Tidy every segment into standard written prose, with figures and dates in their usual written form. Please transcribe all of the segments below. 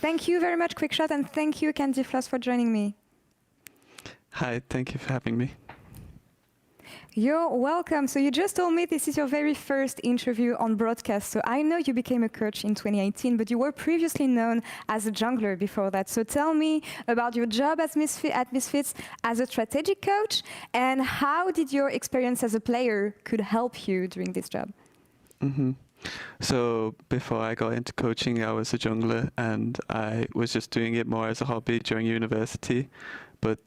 Thank you very much, Quickshot, and thank you, Candy Floss, for joining me. Hi, thank you for having me. You're welcome. So you just told me this is your very first interview on broadcast. So I know you became a coach in 2018, but you were previously known as a jungler before that. So tell me about your job as at Misfits as a strategic coach, and how did your experience as a player could help you during this job? So before I got into coaching, I was a jungler, and I was just doing it more as a hobby during university. But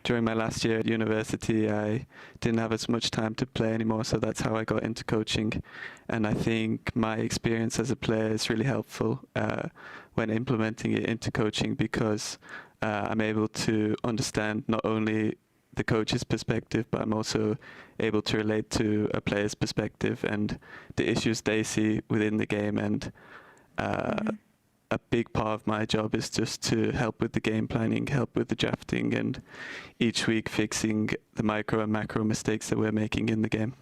during my last year at university, I didn't have as much time to play anymore, so that's how I got into coaching. And I think my experience as a player is really helpful when implementing it into coaching, because I'm able to understand not only the coach's perspective, but I'm also able to relate to a player's perspective and the issues they see within the game. And a big part of my job is just to help with the game planning, help with the drafting, and each week fixing the micro and macro mistakes that we're making in the game.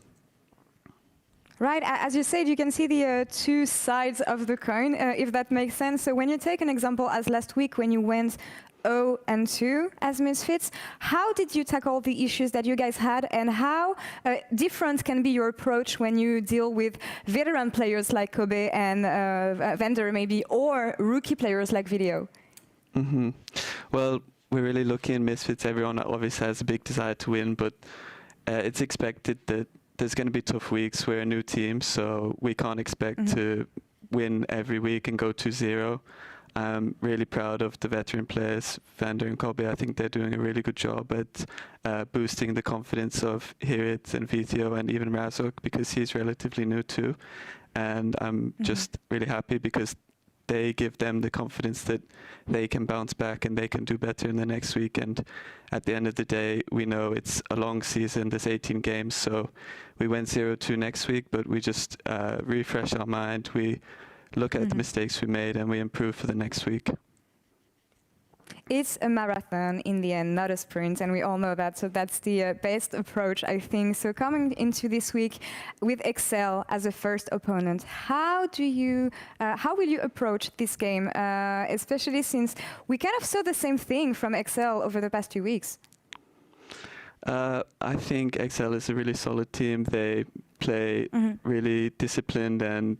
Right, as you said, you can see the two sides of the coin, if that makes sense. So when you take an example as last week when you went 0-2 as Misfits, how did you tackle the issues that you guys had, and how different can be your approach when you deal with veteran players like Kobe and Vander maybe, or rookie players like Video? Well, we're really lucky in Misfits. Everyone obviously has a big desire to win, but it's expected that there's going to be tough weeks. We're a new team, so we can't expect to win every week and go 2-0. I'm really proud of the veteran players, Vander and Kobe. I think they're doing a really good job at boosting the confidence of Hirit and Vito and even Razok, because he's relatively new too. And I'm just really happy because they give them the confidence that they can bounce back and they can do better in the next week. And at the end of the day, we know it's a long season, there's 18 games, so we went 0-2 next week, but we just refresh our mind. We look at the mistakes we made and we improve for the next week. It's a marathon in the end, not a sprint, and we all know that. So that's the best approach, I think. So coming into this week with Excel as a first opponent, how will you approach this game, especially since we kind of saw the same thing from Excel over the past 2 weeks? I think Excel is a really solid team. They play really disciplined and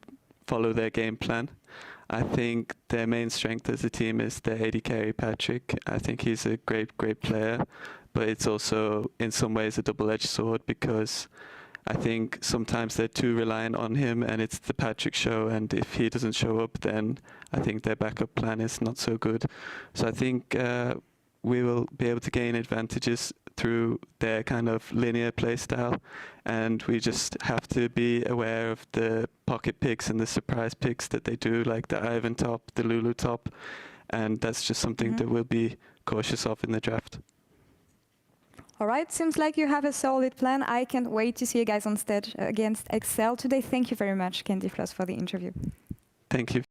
follow their game plan. I think their main strength as a team is their AD carry Patrick. I think he's a great player, but it's also in some ways a double-edged sword, because I think sometimes they're too reliant on him and it's the Patrick show, and if he doesn't show up, then I think their backup plan is not so good. So I think we will be able to gain advantages through their kind of linear play style, and we just have to be aware of the pocket picks and the surprise picks that they do, like the Ivan top, the Lulu top, and that's just something that we'll be cautious of in the draft. All right, seems like you have a solid plan. I can't wait to see you guys on stage against Excel today. Thank you very much, Candy Floss, for the interview. Thank you.